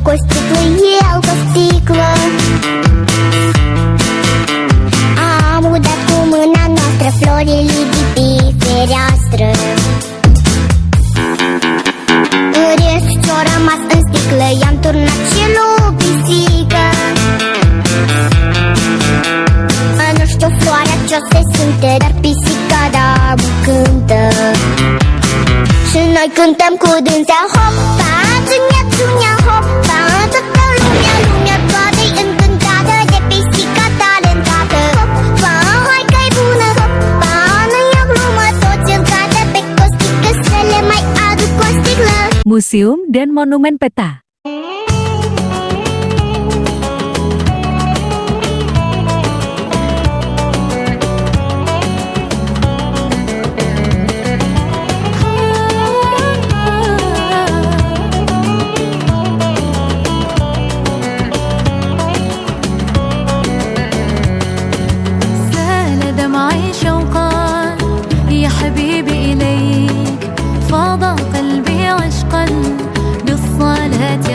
рукой стекла, елка стекла. Am udat cu mâna noastră florile de pe fereastră. În rest ce-o rămas în sticlă, i-am turnat și lui pisică. Nu știu floarea ce-o se simte, dar pisica da cântă. Și noi cântăm cu dânsea, hopa, țunia, țunia, hopa. Toată lumea toată-i încântată de pisica talentată. Hopa, hai că-i bună, hopa, nu e o glumă, toți îl cadă pe costică, să le mai aduc o sticlă. Museum dan Monumen Peta. حبيبي إليك فاض قلبي عشقا بالصلاة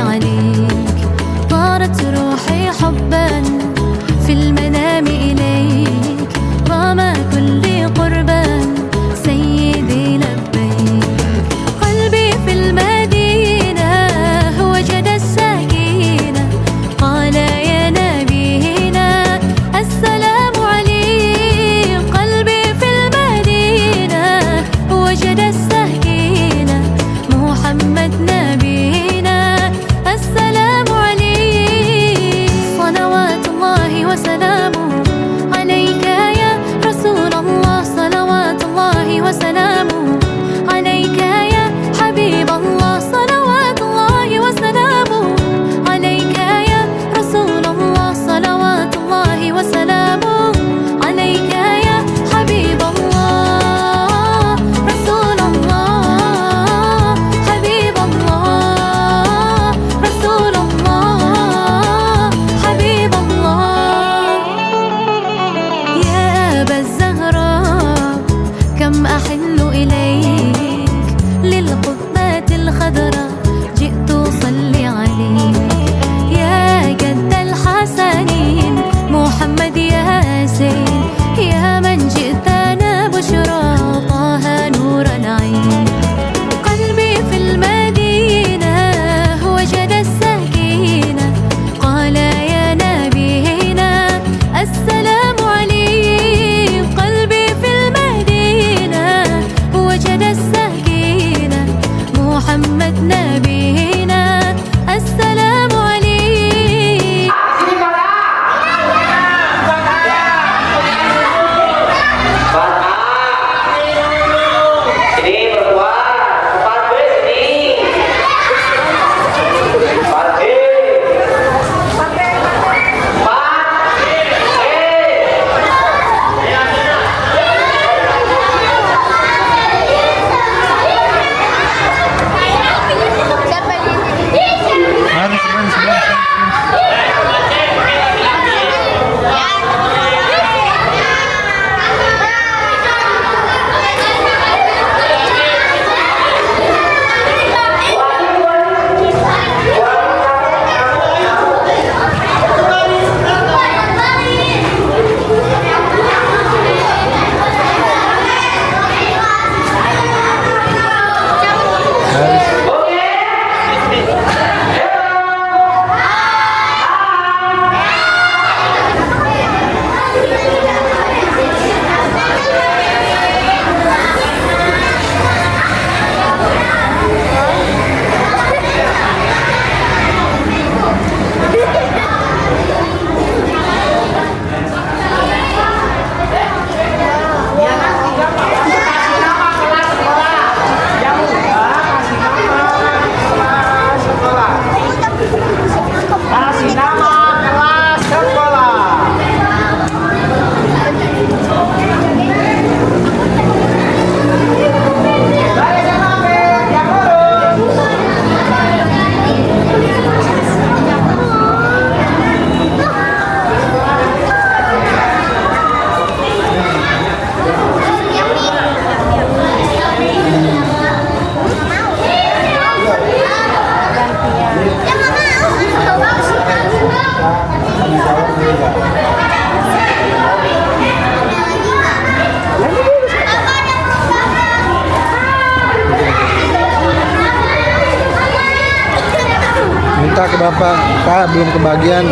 Minta ke bapak, Pak belum kebagian.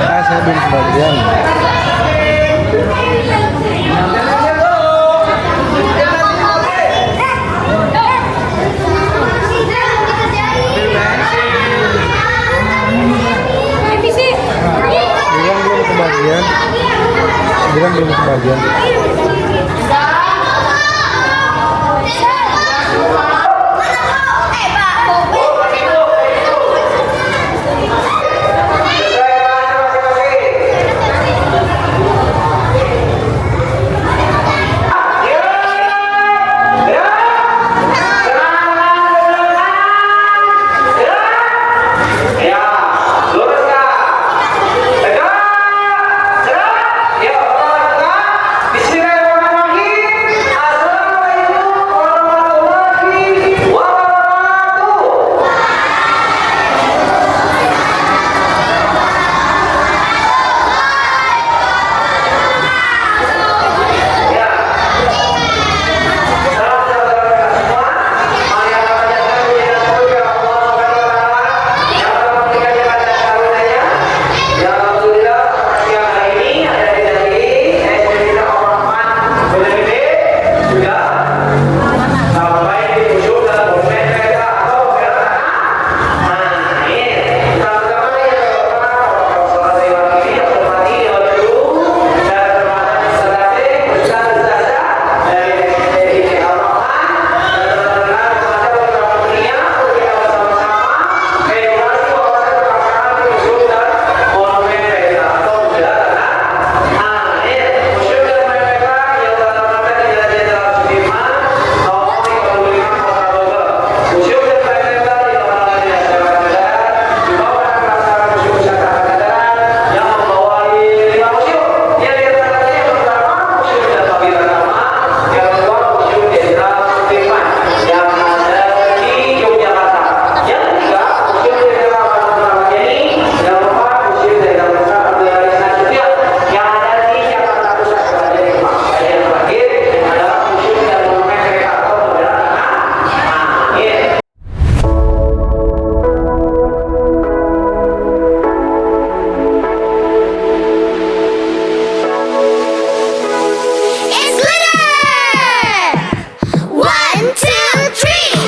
Pak saya belum kebagian. Bilang belum kebagian.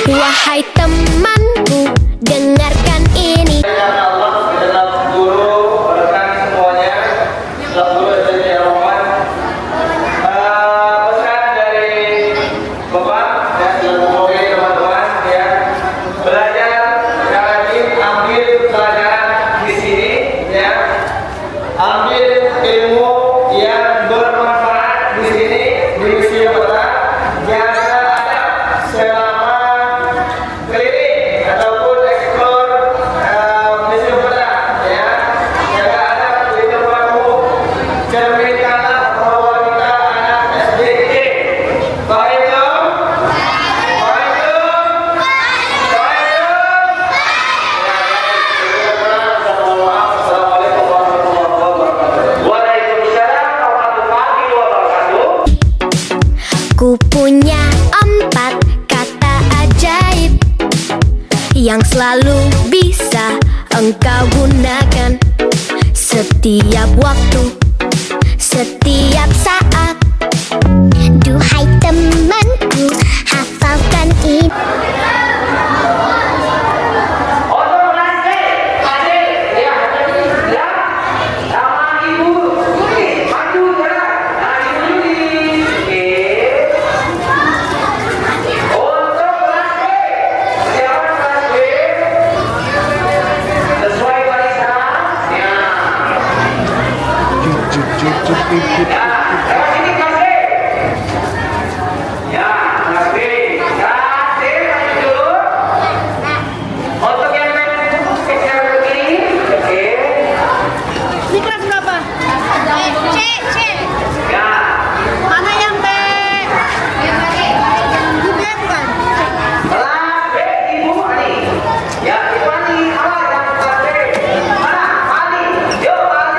Wahai temanku, dengarkan ini. Ku punya 4 kata ajaib yang selalu bisa engkau gunakan setiap waktu, setiap saat. Duhai temanku, hafalkan ini. Ya, Ipani, apa yang tadi? Mana? Ali, yuk Ali.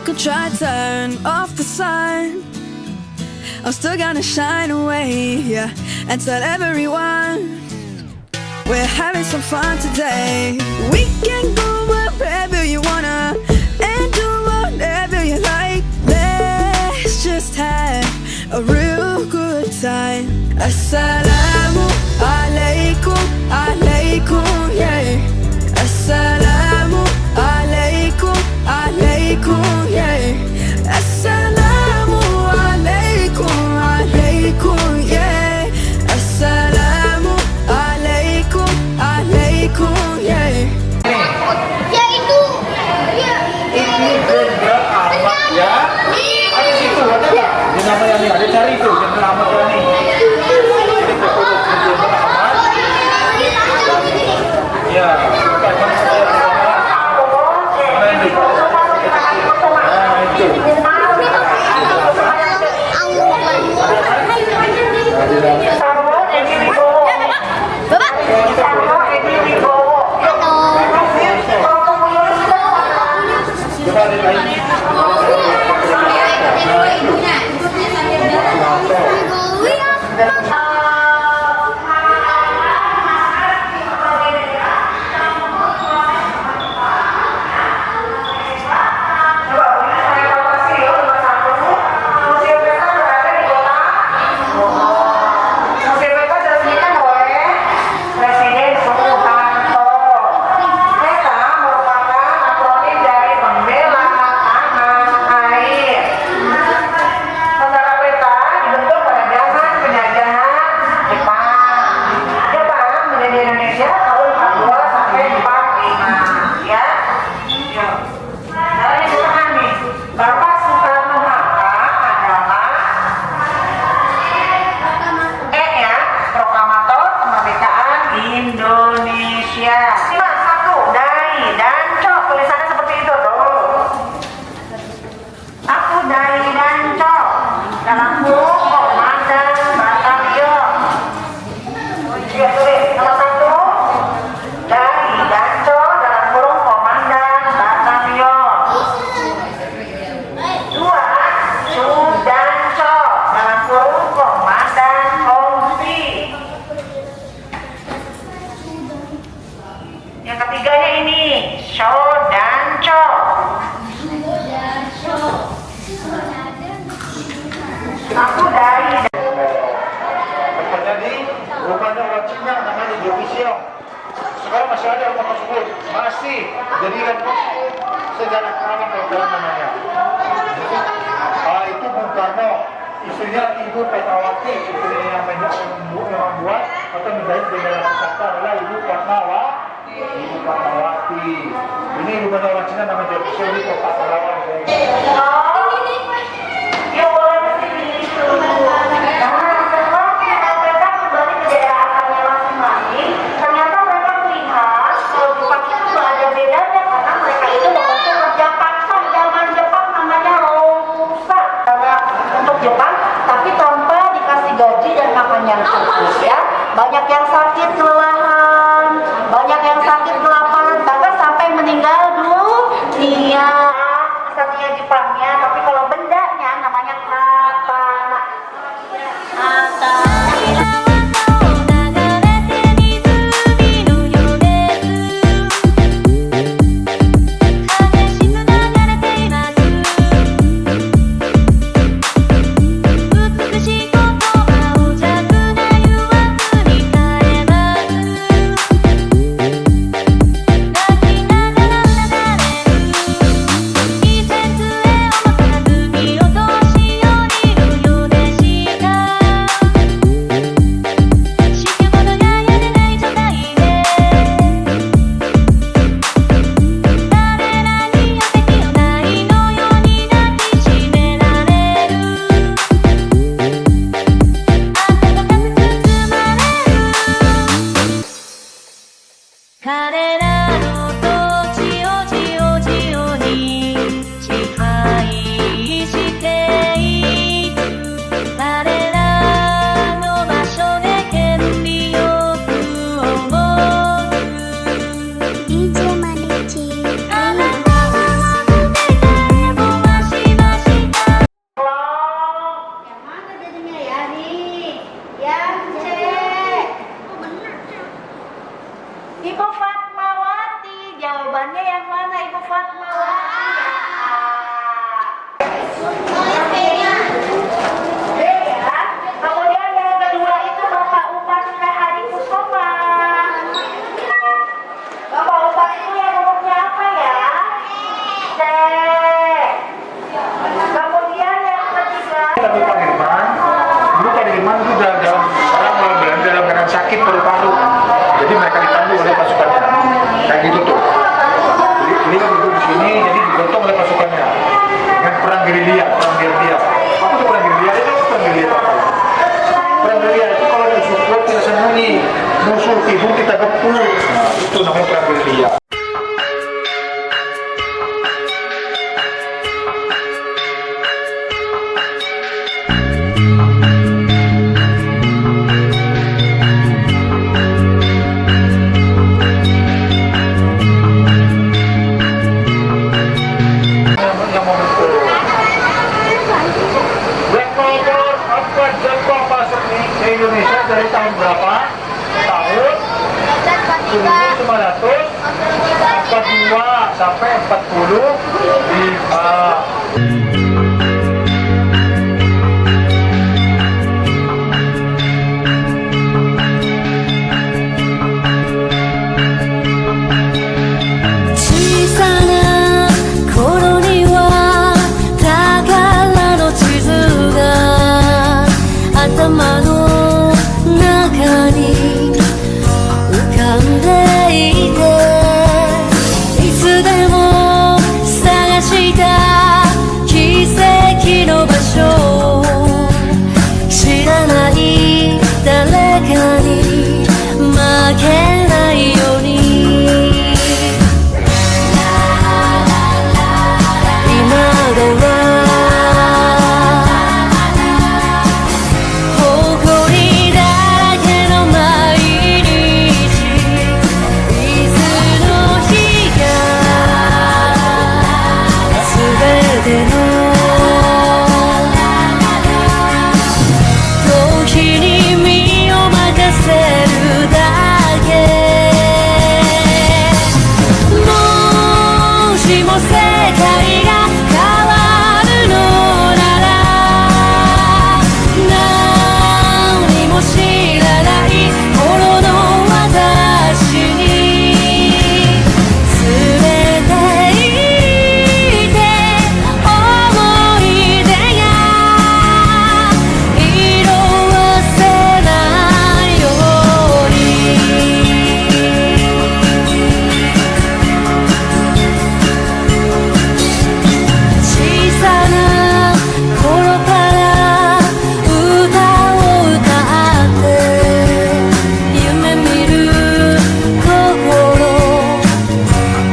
could try to turn off the sun, I'm still gonna shine away, yeah, and tell everyone we're having some fun today. We can go wherever you wanna and do whatever you like. Let's just have a real good time. Assalamu alaikum, alaikum, yeah. Assalamu alaikum, alaikum, yeah. Assalamu alaikum, alaikum, yeah. Assalamu alaikum, alaikum, yeah. Ya itu. Ya. Ini Jenderal Ahmad ya. Ada situ ada nggak? Di nama yang ini ada cari itu Jenderal Ahmad ya nih. Ini foto Jenderal Ahmad. Ya. Mana ini? Nah itu. Coba ada lagi. Yang ketiganya ini Sho dan Cho. Aku dari Tempatnya di rupanya orang Cina namanya Diocletian. Sekarang masih ada rumah tersebut, masih jadikan sejarah kalah kalau namanya. Itu Bung Karno, istrinya Ibu Petrawati, istrinya yang membuat atau menjahit bendera pusaka adalah Ibu Fatmawati. Ini rupanya orang Cina namanya Diocletian itu pahlawan. Banyak yang sakit kelelahan, banyak yang sakit kelaparan, bahkan sampai meninggal dunia. Satria Jepangnya Bukti Tagapur. Nah, itu namanya Prageria. Yang memukul. Black Power apa Jepang masuk ke Indonesia dari tahun berapa? Tahun 1942 sampai 45.小さな頃には宝の地図が頭の中に浮かんでいて、いつでも探した奇跡の場所、知らない誰かに負けないように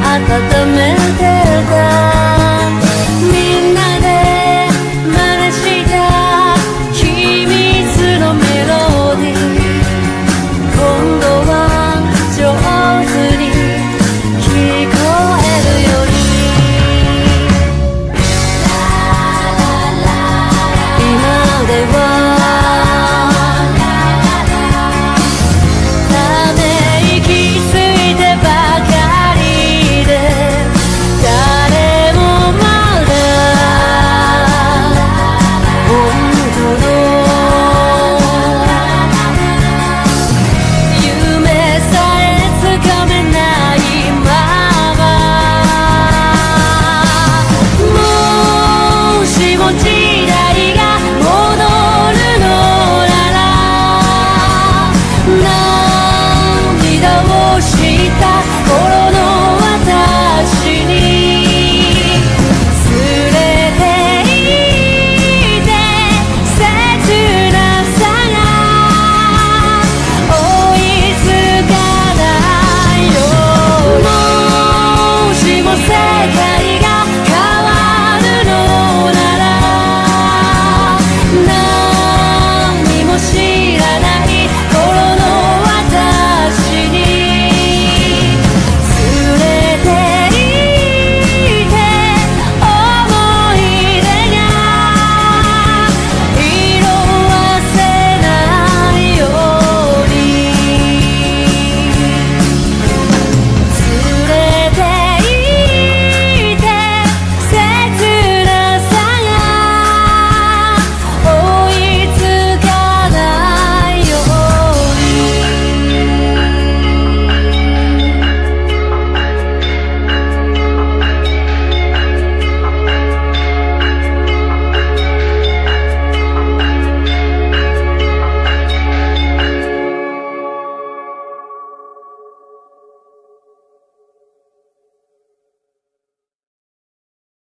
温めてた